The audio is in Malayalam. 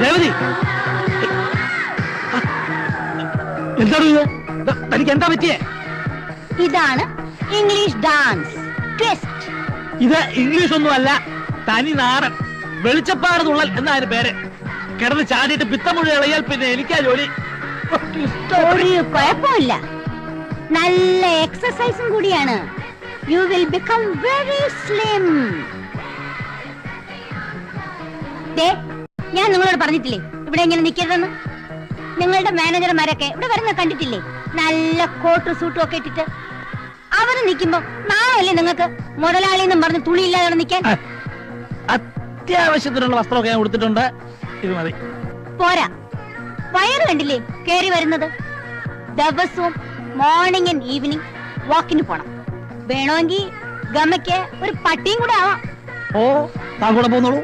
രേവതി, എന്താണ് ഇത്? തനിക്ക് എന്താ പറ്റിയേ? ഇതാണ് ഇംഗ്ലീഷ് ഡാൻസ് ട്വിസ്റ്റ്. ഇത് ഇംഗ്ലീഷ് ഒന്നും അല്ല, തനി നാടൻ വെളിച്ചപ്പാട് തുള്ളൽ എന്നാണ് പേര്. കിടന്ന് ചാടിയിട്ട് പിത്തമുഴ ഇളയാൽ പിന്നെ എനിക്കാ ജോലി. ഒരു കുഴപ്പമില്ല, നല്ല എക്സസൈസും കൂടിയാണ്. You will become very slim. ഞാൻ നിങ്ങളോട് പറഞ്ഞിട്ടില്ലേ ഇവിടെ ഇങ്ങനെ നിൽക്കരുതെന്ന്? നിങ്ങളുടെ മാനേജർമാരൊക്കെ ഇവിടെ വരുന്ന കണ്ടിട്ടില്ലേ? നല്ല കോട്ടും സൂട്ടും ഒക്കെ ഇട്ടിട്ട്. അവര് നിൽക്കുമ്പോ നാളല്ലേ നിങ്ങൾക്ക് മുതലാളി എന്നും പറഞ്ഞ് തുണിയില്ലാതെ നിൽക്കാൻ? അത്യാവശ്യത്തിനുള്ള വസ്ത്രമൊക്കെ ഞാൻ കൊടുത്തിട്ടുണ്ട്, ഇത് മതി. പോരാ, വയറ് കണ്ടില്ലേ കേറി വരുന്നത്? ദിവസവും മോർണിംഗ് ആൻഡ് ഈവനിങ് വാക്കിന് പോണം. വേണമെങ്കിൽ ഗമയ്ക്ക് ഒരു പട്ടിയും കൂടെ ആവാം. ഓ, താൻ കൂടെ പോന്നോളൂ.